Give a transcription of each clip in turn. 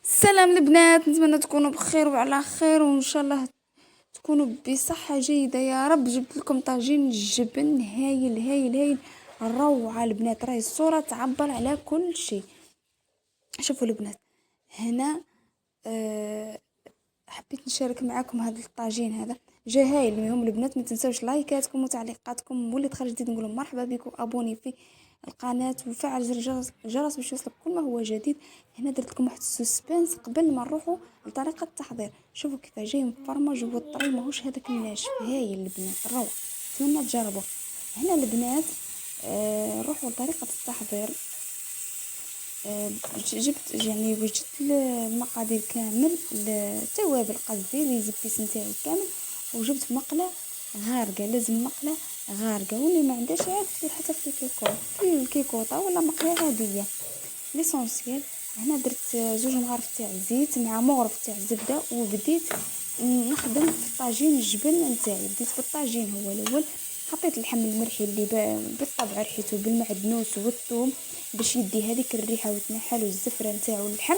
السلام البنات، نتمنى تكونوا بخير وعلى خير وان شاء الله تكونوا بصحة جيدة يا رب. جبت لكم طاجين الجبن هايل هايل هايل، روعة البنات. راهي الصورة تعبر على كل شيء. شوفوا البنات هنا. حبيت نشارك معكم هذا الطاجين هذا جا هايل. المهم البنات ما تنسوش لايكاتكم وتعليقاتكم، واللي تخرج جديد نقول مرحبا بكم، ابوني في القناه وفعل زر الجرس باش يوصلك كل ما هو جديد. هنا درت لكم واحد السسبنس قبل ما نروحوا لطريقه التحضير. شوفوا كيف جاي مفرمج والطري ماهوش هذاك الناشف. هايل البنات روعه، اتمنى تجربوا. هنا البنات نروحوا لطريقه التحضير. جبت يعني وجدت المقادير كامل، التوابل قصدي لي زبيس نتاعي كامل، وجبت مقله غارقه. لازم مقله غارقه، واللي ما عندهاش عاد دير حتى في الكيكوطه ولا مقله عاديه ليسونسيال. هنا درت زوج مغارف تاع زيت مع مغرف تاع زبده، وبديت نخدم في طاجين الجبن نتاعي. بديت بالطاجين هو الاول. حطيت اللحم المرحي اللي بالطبع ريحته بالمعدنوس والثوم باش يدي هذيك الريحه وتنحى له الزفره نتاعو اللحم.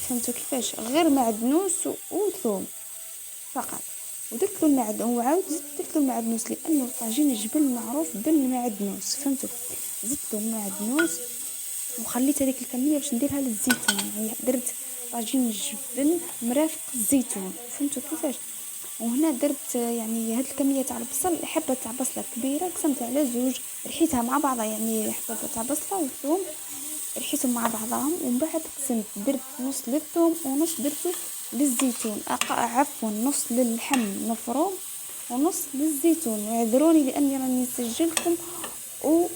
فهمتوا كيفاش؟ غير معدنوس وثوم فقط. ودرت له المعدنوس وعاود درت له المعدنوس لانه طاجين الجبن معروف بالمعدنوس. فهمتوا؟ زدت له المعدنوس وخليت هذيك الكميه باش نديرها للزيتون. يعني درت طاجين الجبن مرافق الزيتون. فهمتوا كيفاش؟ وهنا درت يعني هاد الكميه تاع البصل، حبه تاع بصله كبيره قسمتها على زوج، رحيتها مع بعضها. يعني حبه تاع بصله وثوم رحيتهم مع بعضهم، ومن بعد قسمت درت نص للثوم ونص درته للزيتون. عفوا نص للحم مفروم ونص للزيتون. واعذروني لاني راني نسجلكم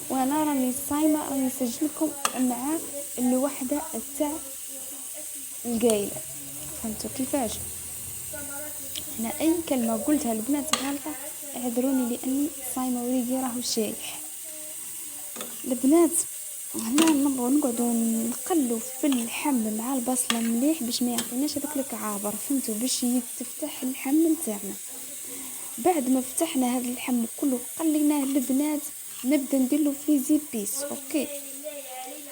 وانا راني صايمه، راني نسجلكم مع الوحده تاع القايله. فهمتوا كيفاش؟ هنا اي كلمه قلتها البنات غلطه اعذروني لاني صايمه وريقي راهو شايح. البنات هنا نقعدوا نقلوا في اللحم مع البصله مليح باش ما يعطيناش هذاك الكعابر. فهمتوا؟ باش يتفتح اللحم نتاعنا. بعد ما فتحنا هذا اللحم كله قليناه البنات، نبدا نديرلو في زيبيس. اوكي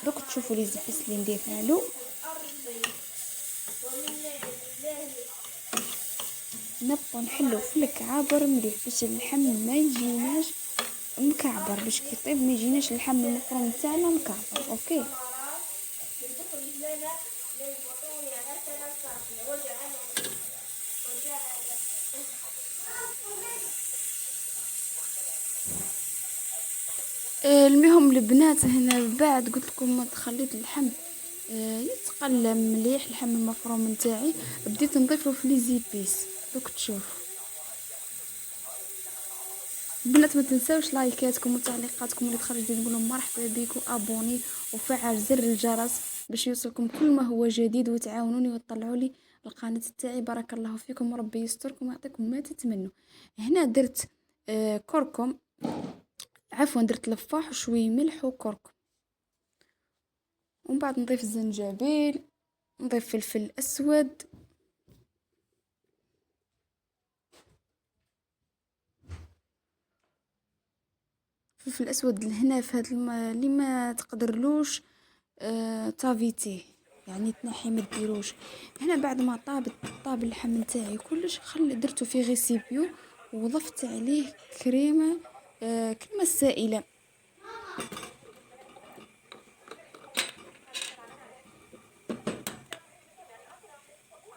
دوك تشوفوا لي زيبيس اللي نديرها له. نبقى نحلو في الكعابر مليح باش اللحم ما يجيناش مكعبر، باش كي يطيب ما يجيناش اللحم المفروم تاعنا مكعبر. اوكي المهم البنات هنا بعد قلت لكم خليت اللحم يتقلى مليح. اللحم المفروم نتاعي بديت نضيفه في لي زيبيس. دوك تشوف بنات ما تنساوش لايكاتكم وتعليقاتكم، اللي تخرج جديد نقول مرحبا بكم، ابوني وفعل زر الجرس باش يوصلكم كل ما هو جديد، وتعاونوني وتطلعوا لي القناه تاعي. بارك الله فيكم وربي يستركم ويعطيكم ما تتمنوا. هنا درت كركم، عفوا درت لفاح وشوي ملح وكركم، ومن بعد نضيف الزنجبيل، نضيف فلفل اسود، فلفل اسود هنا في هذا اللي ما تقدرلوش طافيتيه يعني تنحي ما ديروش. هنا بعد ما طاب اللحم نتاعي كلش درته في غيسيبيو وضفت عليه كريمه كريمه سائله.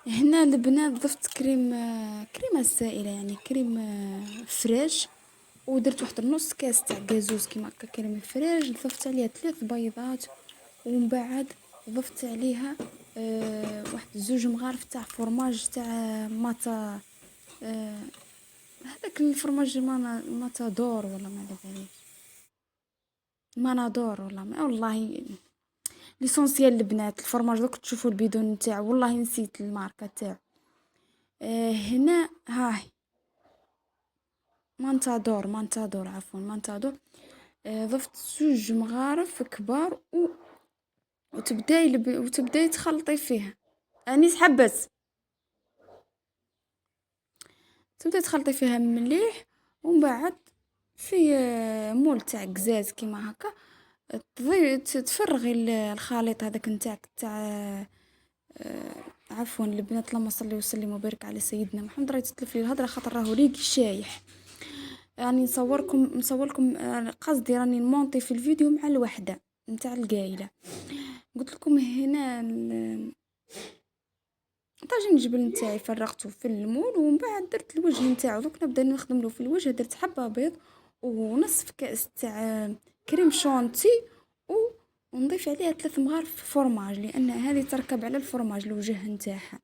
هنا البنات ضفت كريمه سائله يعني كريمه فريش، ودرت واحد النص كاس تاع كازوز كيما هكا كريمه فريش. ضفت عليها 3 بيضات، ومن بعد ضفت عليها واحد زوج مغارف تاع فرماج تاع ماتا، هذاك الفرماج ماتادور ولا ما على باليش، مانادور ولا ما والله ليسونسيال البنات. الفرماج دوك تشوفوا البيدون نتاعو والله نسيت الماركه تاعو. هنا هاي مانتادور عفوا مانتادور. ضفت زوج مغارف كبار وتبداي تخلطي فيها. انيس حبس. تبداي تخلطي فيها مليح، ومن بعد في مول تاع قزاز كيما هكا تفرغي الخليط هذاك نتاعك تاع عفوا البنات، اللهم صل وسلم وبارك على سيدنا محمد. راهي تتلف لي الهضره خاطر راهو ريقي شايح. يعني نصوركم قصدي راني نمونطي في الفيديو مع الوحده نتاع القايله. قلت لكم هنا طاجين الجبل نتاعي فرغته في الليمون، ومن بعد درت الوجه نتاعو. دوك نبدا نخدم له في الوجه. درت حبه بيض ونصف كاس تاع كريم شونتي، ونضيف عليها 3 مغارف فرماج، لان هذه تركب على الفرماج الوجه نتاعها،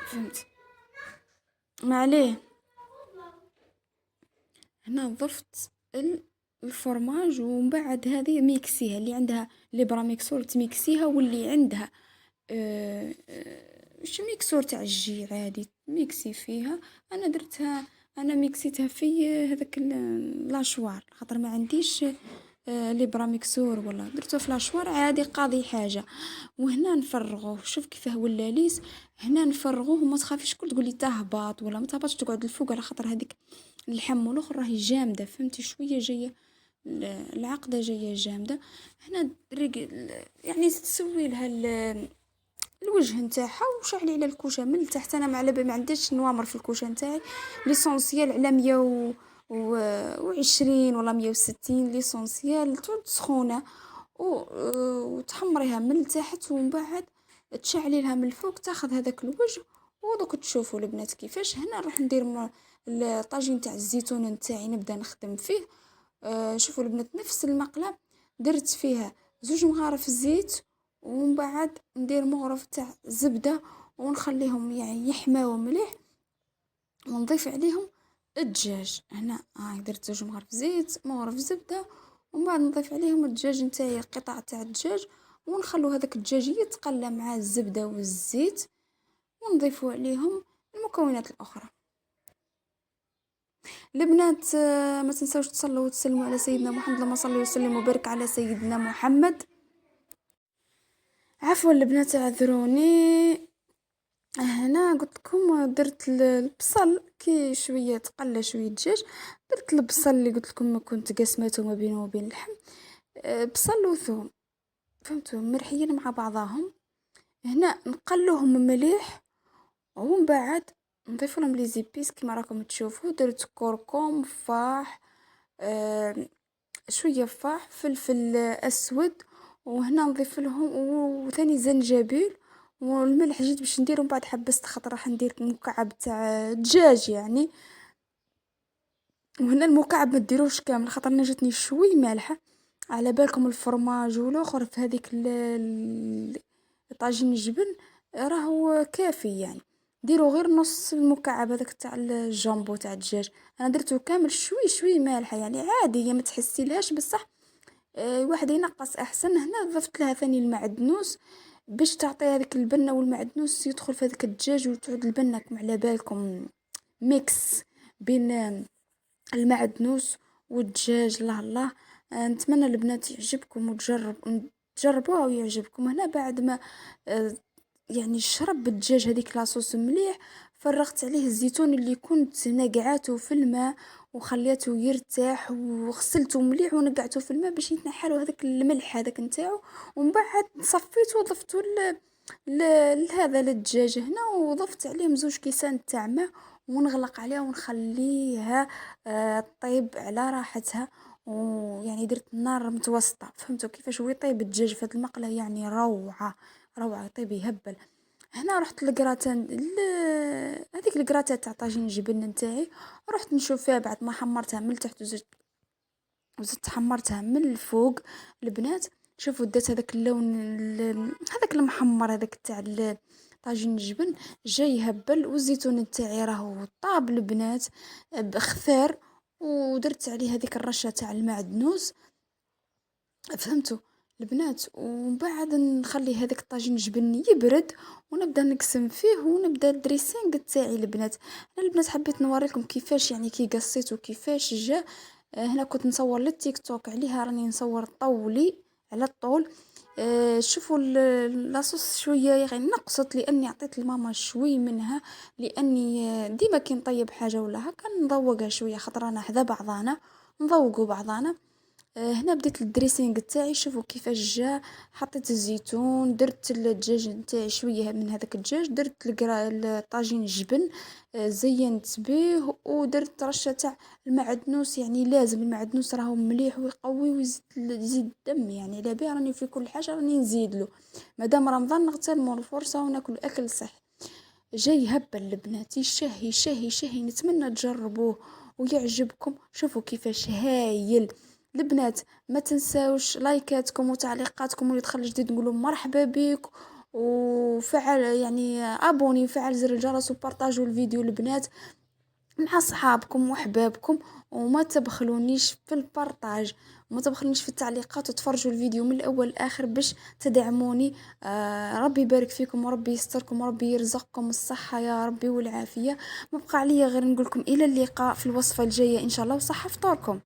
فهمت؟ ما عليه. هنا ضفت الفرماج، ومن بعد هذه ميكسيها، اللي عندها ليبرا ميكسور تميكسيها، واللي عندها مش ميكسور تاع الجي عادي ميكسي فيها. انا درتها، انا ميكسيتها في هذاك لاشوار، خاطر ما عنديش ليبرا ميكسور، ولا درته في لاشوار عادي قاضي حاجه. وهنا نفرغوه، شوف كيفاه ولا ليس. هنا نفرغوه وما تخافيش كل تقولي تهبط ولا ما تهبطش، تقعد الفوق، على خاطر هذيك اللحم والاخر راهي جامده، فهمتي؟ شويه جايه العقده جايه جامده. هنا يعني تسوي لها الوجه نتاعها، وشعلي على الكوشه من تحت. انا ما عنديش نوامر في الكوشه نتاعي، ليسونسيال على 120 ولا 160 ليسونسيال، تعود سخونه وتحمريها من تحت، ومن بعد تشعلي لها من الفوق، تاخذ هذاك الوجه. ودوك تشوفوا البنات كيفاش. هنا راح ندير الطاجين تاع الزيتون نتاعي، نبدا نخدم فيه. شوفوا البنات، نفس المقله درت فيها 2 مغارف زيت، ومن بعد ندير مغرف تاع زبده، ونخليهم يعني يحماو مليح، ونضيف عليهم الدجاج. هنا درت 2 مغارف زيت، مغرف زبده، ومن بعد نضيف عليهم الدجاج نتاعي، قطع تاع الدجاج، ونخلو هذاك الدجاج يتقلى مع الزبده والزيت، ونضيفوا عليهم المكونات الاخرى. البنات ما تنسوش تصلوا وتسلموا على سيدنا محمد، اللهم صل وسلم وبارك على سيدنا محمد. عفوا البنات اعذروني. هنا قلت لكم درت البصل كي شويه تقلى شويه دجاج، درت البصل اللي قلت لكم ما كنت قسمته ما بينه وبين اللحم، بصل وثوم، فهمتوا؟ مرحيين مع بعضهم. هنا نقلوهم مليح، ومن بعد نضيف لهم لي زيبيس كما راكم تشوفوا. درت كركم، فاح، شويه فاح، فلفل اسود، وهنا نضيف لهم وثاني زنجبيل والملح. جيت باش نديرهم بعد حبست، خاطر راح ندير مكعب تاع دجاج يعني. وهنا المكعب ما ديروش كامل، خاطر انا جاتني شوي مالحه. على بالكم الفرماج والاخر في هذيك طاجين الجبن راهو كافي يعني. ديروا غير نص المكعب هذاك تاع الجامبو تاع الدجاج. انا درته كامل شوي شوي مالحه يعني عادي، هي ما تحسي لهاش بصح واحد ينقص احسن. هنا ضفت لها ثاني المعدنوس باش تعطي هذيك البنه، والمعدنوس يدخل في هذاك الدجاج وتعود البنه على بالكم ميكس بين المعدنوس والدجاج. الله الله. نتمنى البنات يعجبكم تجربوها ويعجبكم. هنا بعد ما يعني شرب الدجاج هذيك لاصوص مليح، فرغت عليه الزيتون اللي كنت نقعاته في الماء وخليته يرتاح، وغسلته مليح ونقعته في الماء باش يتنحلو هذاك الملح هذاك نتاعو. ومن بعد صفيته وضفته لهذا للدجاج هنا، وضفت عليهم 2 كيسان تاع ماء، ونغلق عليها ونخليها طيب على راحتها. ويعني درت النار متوسطه، فهمتوا كيفاش هو يطيب الدجاج في هذه المقله؟ يعني روعه روعه، يطيب يهبل. هنا رحت لقراتان هذيك القراته تاع طاجين الجبن نتاعي، رحت نشوف فيها بعد ما حمرتها من التحت وزدت حمرتها من الفوق. البنات شوفوا دات هذاك اللون هذاك المحمر هذاك تاع طاجين الجبن جاي يهبل. والزيتون تاعي راهو طاب البنات بخثار، ودرت عليه هذيك الرشه تاع المعدنوس، فهمتوا البنات؟ ومن بعد نخلي هذاك الطاجين الجبن يبرد، ونبدا نقسم فيه، ونبدا الدريسينغ تاعي البنات. انا البنات حبيت نوريكم كيفاش يعني كي قصيت وكيفاش جا. هنا كنت نصور للتيك توك، عليها راني نصور طولي على الطول. شوفوا لاصوص شويه يعني نقصت، لاني عطيت لماما شوي منها، لاني ديما كي نطيب حاجه ولا هكا نذوقها شويه، خاطر انا حذا بعضانا نذوقوا بعضانا. هنا بديت الدريسينغ تاعي، شوفوا كيفاش جا. حطيت الزيتون، درت الدجاج نتاعي شويه من هذاك الدجاج، درت الطاجين الجبن، زينت به ودرت رشه تاع المعدنوس. يعني لازم المعدنوس راهو مليح ويقوي ويزيد يزيد الدم، يعني على بالي راني في كل حاجه راني نزيد له. مادام رمضان نغتنموا الفرصه وناكل اكل صحي. جاي هبة البنات، يشهي شهي شهي، نتمنى تجربوه ويعجبكم. شوفوا كيفاش هايل البنات. ما تنساوش لايكاتكم وتعليقاتكم، واللي دخل جديد نقولوا مرحبا بك، وفعل يعني ابوني وفعل زر الجرس وبارطاجوا الفيديو البنات مع صحابكم واحبابكم. وما تبخلونيش في البارطاج، وما تبخلونيش في التعليقات، وتفرجوا الفيديو من الاول للاخر باش تدعموني. ربي يبارك فيكم وربي يستركم وربي يرزقكم الصحة يا ربي والعافية. ما بقى عليا غير نقولكم الى اللقاء في الوصفة الجاية ان شاء الله، وصحة فطوركم.